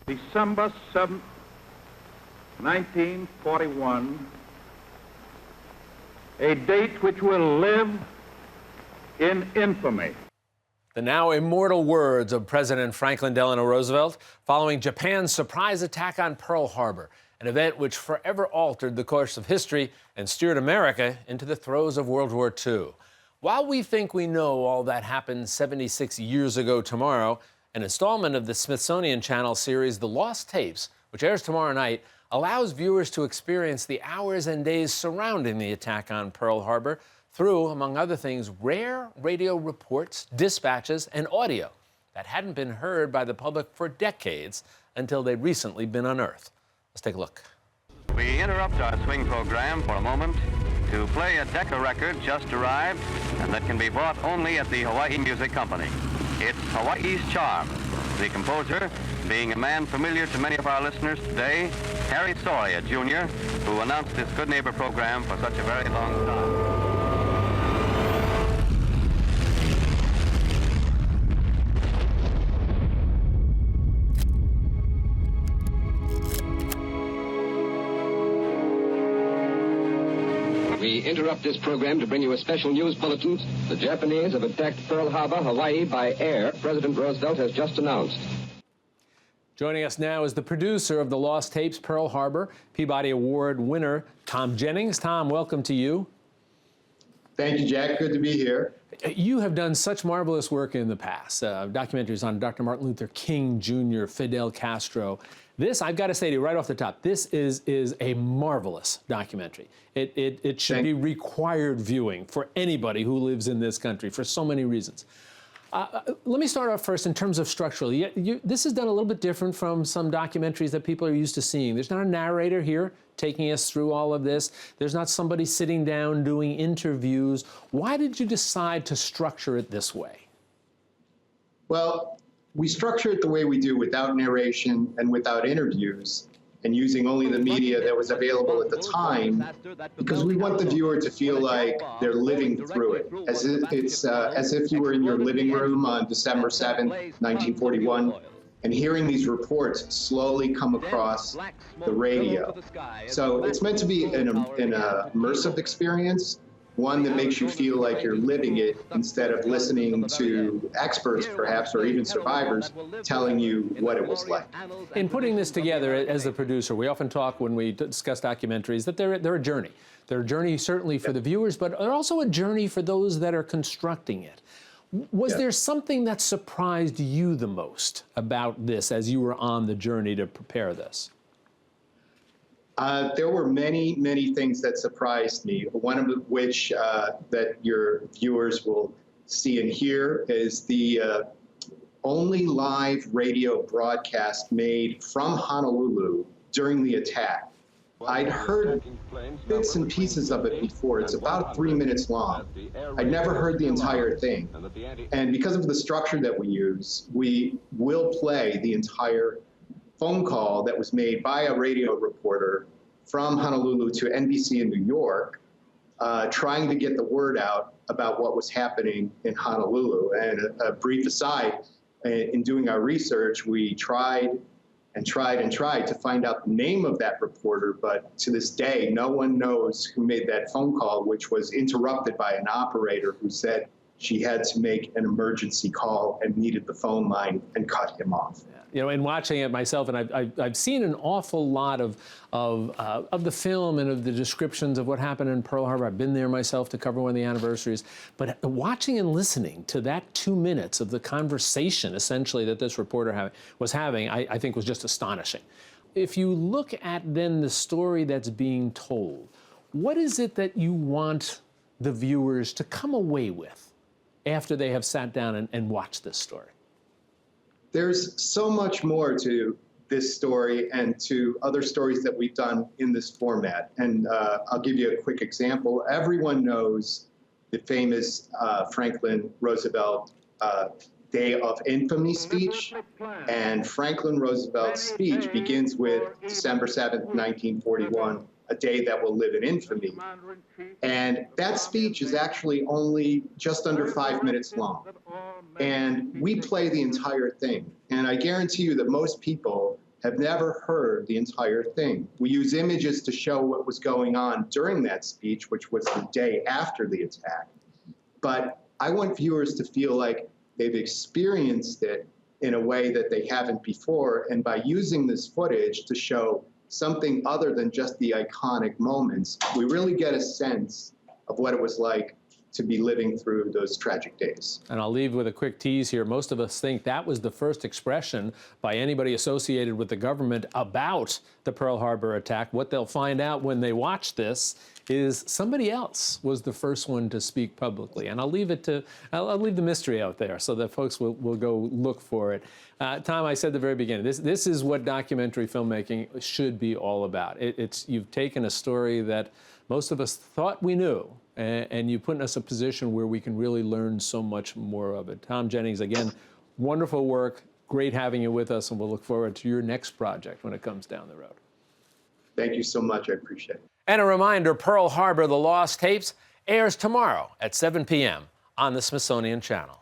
December 7th, 1941, a date which will live in infamy. The now immortal words of President Franklin Delano Roosevelt following Japan's surprise attack on Pearl Harbor, an event which forever altered the course of history and steered America into the throes of World War II. While we think we know all that happened 76 years ago tomorrow, an installment of the Smithsonian Channel series The Lost Tapes, which airs tomorrow night, allows viewers to experience the hours and days surrounding the attack on Pearl Harbor through, among other things, rare radio reports, dispatches, and audio that hadn't been heard by the public for decades until they'd recently been unearthed. Let's take a look. We interrupt our swing program for a moment to play a Decca record just arrived and that can be bought only at the Hawaii Music Company. It's Hawaii's Charm. The composer being a man familiar to many of our listeners today, Harry Soria, Jr., who announced this Good Neighbor program for such a very long time. We interrupt this program to bring you a special news bulletin. The Japanese have attacked Pearl Harbor, Hawaii, by air, President Roosevelt has just announced. Joining us now is the producer of The Lost Tapes, Pearl Harbor, Peabody Award winner, Tom Jennings. Tom, welcome to you. Thank you, Jack. Good to be here. You have done such marvelous work in the past, documentaries on Dr. Martin Luther King Jr., Fidel Castro. This, I've got to say to you right off the top, this is a marvelous documentary. It should be required viewing for anybody who lives in this country for so many reasons. Let me start off first in terms of structurally. This is done a little bit different from some documentaries that people are used to seeing. There's not a narrator here taking us through all of this. There's not somebody sitting down doing interviews. Why did you decide to structure it this way? Well, we structure it the way we do, without narration and without interviews, and using only the media that was available at the time, because we want the viewer to feel like they're living through it, as if you were in your living room on December 7th, 1941, and hearing these reports slowly come across the radio. So it's meant to be an immersive experience, one that makes you feel like you're living it instead of listening to experts, perhaps, or even survivors telling you what it was like. In putting this together as the producer, we often talk when we discuss documentaries that they're a journey. They're a journey certainly for the viewers, but they're also a journey for those that are constructing it. Was there something that surprised you the most about this as you were on the journey to prepare this? There were many, many things that surprised me. One of which that your viewers will see and hear is the only live radio broadcast made from Honolulu during the attack. I'd heard bits and pieces of it before. It's about 3 minutes long. I'd never heard the entire thing. And because of the structure that we use, we will play the entire phone call that was made by a radio reporter from Honolulu to NBC in New York, trying to get the word out about what was happening in Honolulu. And a brief aside, in doing our research, we tried and tried and tried to find out the name of that reporter, but to this day, no one knows who made that phone call, which was interrupted by an operator who said she had to make an emergency call and needed the phone line and cut him off. You know, in watching it myself, and I've seen an awful lot of the film and of the descriptions of what happened in Pearl Harbor. I've been there myself to cover one of the anniversaries. But watching and listening to that 2 minutes of the conversation, essentially, that this reporter was having, I think was just astonishing. If you look at then the story that's being told, what is it that you want the viewers to come away with after they have sat down and watched this story? There's so much more to this story and to other stories that we've done in this format. And I'll give you a quick example. Everyone knows the famous Franklin Roosevelt Day of Infamy speech. And Franklin Roosevelt's speech begins with December 7th, 1941, a day that will live in infamy. And that speech is actually only just under 5 minutes long. And we play the entire thing. And I guarantee you that most people have never heard the entire thing. We use images to show what was going on during that speech, which was the day after the attack. But I want viewers to feel like they've experienced it in a way that they haven't before, and by using this footage to show something other than just the iconic moments, we really get a sense of what it was like to be living through those tragic days. And I'll leave with a quick tease here. Most of us think that was the first expression by anybody associated with the government about the Pearl Harbor attack. What they'll find out when they watch this is somebody else was the first one to speak publicly. And I'll leave the mystery out there so that folks will go look for it. Tom, I said at the very beginning, this is what documentary filmmaking should be all about. You've taken a story that most of us thought we knew, and you put us in a position where we can really learn so much more of it. Tom Jennings, again, wonderful work. Great having you with us, and we'll look forward to your next project when it comes down the road. Thank you so much. I appreciate it. And a reminder, Pearl Harbor, The Lost Tapes airs tomorrow at 7 p.m. on the Smithsonian Channel.